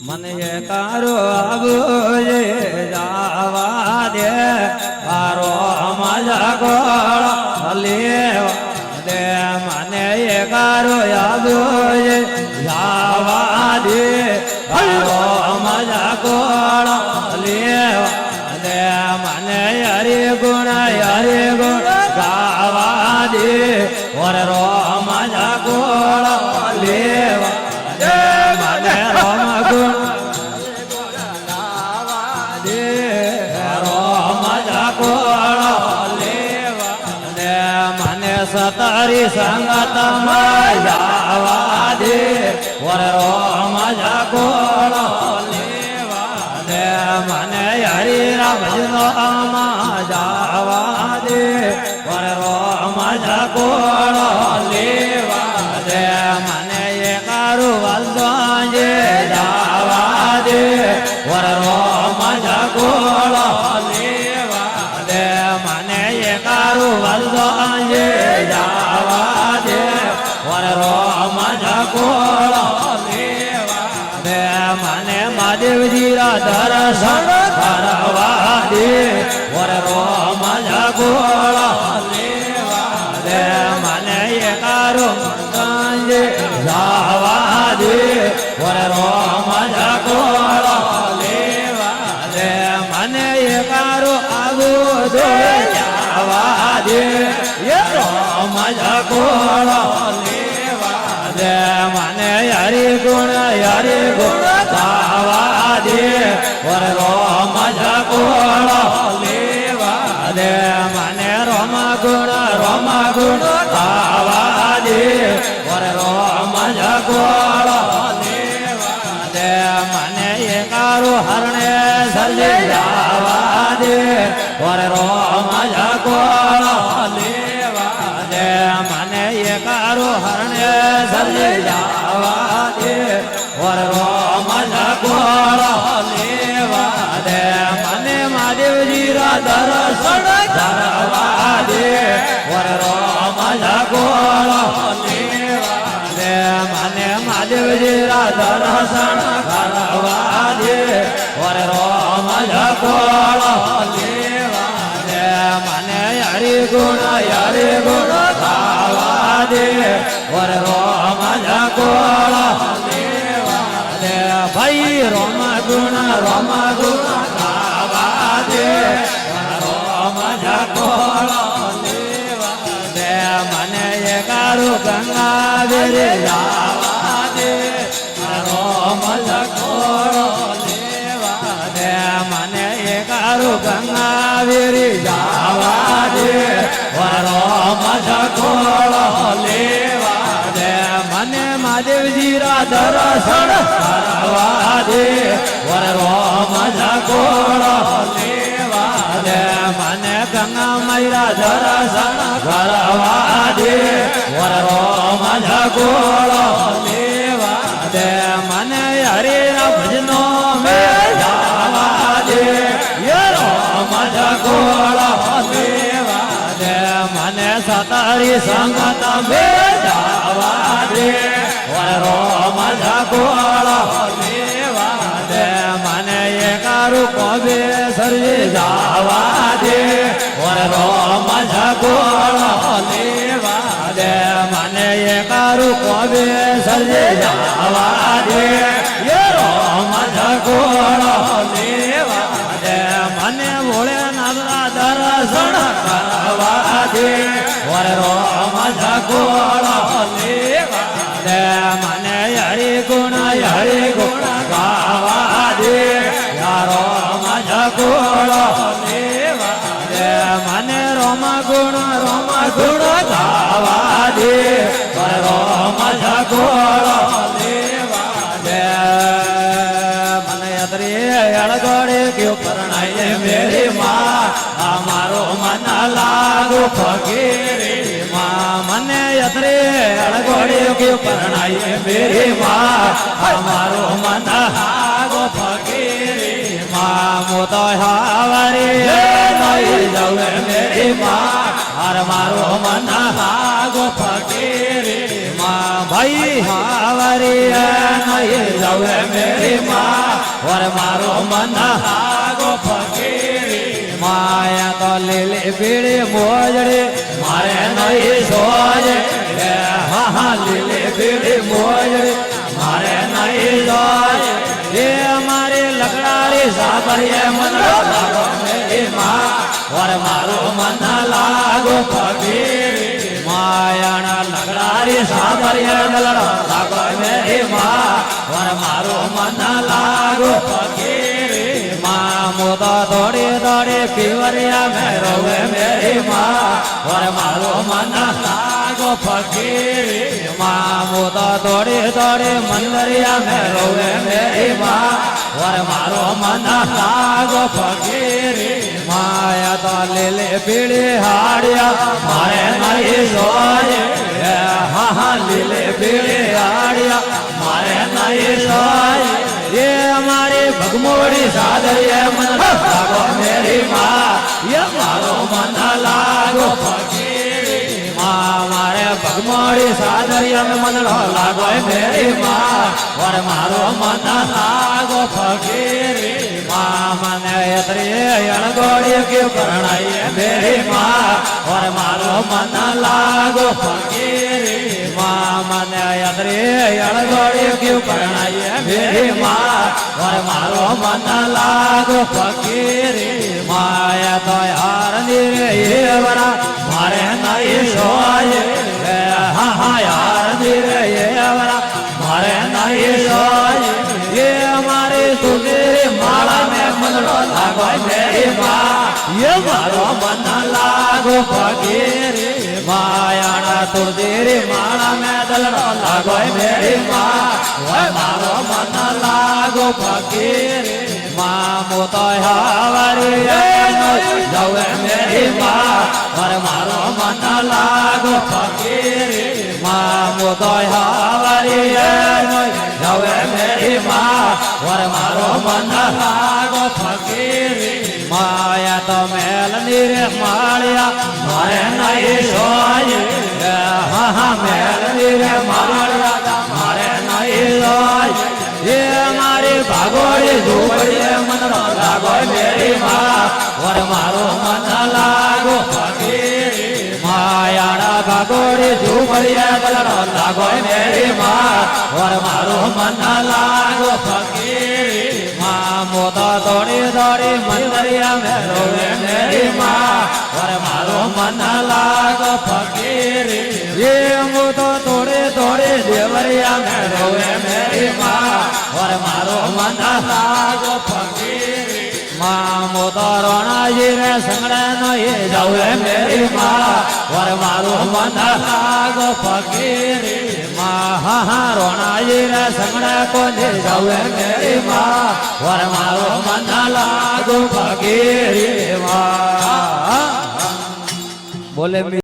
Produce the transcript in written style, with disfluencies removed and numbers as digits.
મને તારો આવો જાવા દે તારો મજા ગોળ લેવા દે મને તારો આવો જાવા દે તારો મજા ગોળ લેવા દે મને હરે ગુણ ગાવા દે ઓર રો મજા ગોળ લેવા દે મને રોમ ગુણ સતારી સંગત જાવા દે વર રો મજા ગોળ લેવા દે મને હરી રામ નો જાવા દે વર રો મજા ગોળ લેવા દે મને એકારું વલદોજે જાવા દે વર રો મજા ગોળ લેવા દે મને એકારું વલદોજે જાવા દે વર રો મજા ગોળ લેવા દે મને મહાદેવજી રા દર્શન કરવા દે વર રો મજા ગોળ લેવા દે મને એકારો મંગંજે જાવા દે વર રો મજા ગોળ લેવા દે મને એકારો આવો દો જાવા દે મજા ગોળ લેવા દે મને હરિ ગુણ ગાવા દે વર રો મજા ગોળ લેવા દે મને રોમ ગુણ ગાવા દે વર રો મજા ગોળ લેવા દે મને એકારો હરણે સર્જે જાવા દે વર રો મજા ગોળ લેવા દે મને એકારો હરણે સર્જે જાવા દે વર રો મજા ગોળ લેવા દે મને મહાદેવજી રા દર્શન કરવા દે વર રો મજા ગોળ લેવા દે મને મહાદેવજી રા દર્શન કરવા દે વર રો મજા ગોળ લેવા દે મને હરિ ગુણ ગાવા દે વર રો મજા ગોળ લેવા દે ભાઈ રોમ ગુણ ગાવા દે વર રો મજા ગોળ લેવા દે મને એકારું ગંગા વેરે જાવા દે રો મજા ગોળ લેવા દે મને એકારું ગંગા વેરે જાવા દે વર રો મજા ગોળ લેવા દે મને મહાદેવજી રા દર્શન કરવા દે વર રો મજા ગોળ લેવા દે મને ગંગા મૈરા દર્શન કરવા દે વર રો મજા ગોળ લેવા દે મને હરે રામ ભજનો મે જાવા દે રો મજા ગોળ લેવા દે મને સતારી સંગત મે જાવા દે વર રો મજા ગોળ લેવા દે મને એકારું કોબે સર્જે જાવા દે વર રો મજા ગોળ લેવા દે મને એકારું કોબે સર્જે જાવા દે રો મજા ગોળ લેવા દે મને ભોળે નાદરા દર્શન કરવા દે વર રો મજા ગોળ લેવા દે મને હરિ ગુણ ગાવા દે યારો મજા ગોળ લેવા દે મને રોમ ગુણ ગાવા દે વર રો મજા ગોળ લેવા દે મને યત્રે અળગોડે ક્યો પરણાય મેરી માં અમારો મન લાગુ ફકીરી માં મને યત્રે અળગોડે ક્યો પરણાય મેરી માં અમારો મન લાગુ ફકીરી માં મો તો હાવરી નહીં જવે મેરી માં હર મારો મન લાગો ફકીરી માં ભાઈ હાવરી નહીં જવે મેરી માં હર મારો મન લાગો ફકીરી માયા તો લીલી પીળી મોજડી મારે નહીં સોજે હા હા લીલી પીળી મોજડી મારે નહીં સોજે એ મારી લગડાડી સાબરીએ મન લાગો મેરી માં વર મારો મન લાગો ફકીરી માયાના લગડાડી સાબરીએ દલડો લાગો મેરી માં વર મારો મન લાગો ફકીરી માં મોતો દોડી દોડી પીવરિયા મેં રોવે મેરી માં વર મારો મન લાગો ફકીરી માં મોતો દોડી દોડી મંદરિયા મેં રોવે મેરી માં વર મારો મન લાગો ફકીરી માયા તો લીલે પીળી હાડિયા મારે નહીં સોજે હા હા લીલે પીળી હાડિયા મારે નહીં સોજે એ મારી ભગમોડી સાદરીએ મન લાગો મેરી માં એ મારો મન લાગો ફકીરી માં મારે ભગમોડી સાદરીએ મન લાગો મેરી માં વર મારો મન લાગો ફકીરી માં મને એતરી અણગોડી ક્યુ કરણાઈએ મેરી માં વર મારો મન લાગો ફકીરી માં મને એતરી અણગોડી ક્યુ કરણાઈએ મેરી માં વર મારો મન લાગો ફકીરી માયા તો યાર નીરે એવરા મારે નહીં સોજે હા હા યાર નીરે એવરા મારે નહીં સોજે એ મારી સુંદરી માળા મેં મનડો લાગો મેરી માં એ મારો મન લાગો ફકીરી માયાના સુંદરી માળા મેં દલડો લાગો મેરી માં મારો મન લાગો ફકીરી માં મોતો હાવરી જવે મેરી માં વર મારો મન લાગો ફકીરી માં મોતો હાવરી જવે મેરી માં વર મારો મન લાગો ફકીરી માયા તો મેલ નીરે માળિયા મારે નહીં સોજે હા હા મેલ નીરે માળિયા મારે નહીં સોજે એ મારી ભાગોડી ઝૂંપડીએ મન લાગો મેરી માં વર મારો મન લાગો ફકીરી માયાના ભાગોડી ઝૂંપડીએ દલડો લાગો મેરી માં વર મારો મન લાગો ફકીરી માં મોતો દોડી દોડી મંદરિયા મેં રોવે મેરી માં વર મારો મન લાગો ફકીરી એ મોતો દોડી દોડી દેવરિયા મેં રોવે મેરી માં વર મારો મન લાગો ફકીરી માં મોતો રોણાજી રે સંગડે નહીં જવે મેરી માં વર મારો મન લાગો ફકીરી માં હા હા રોણાજી રે સંગડે કોને જવે મેરી માં વર મારો મન લાગો ફકીરી માં બોલે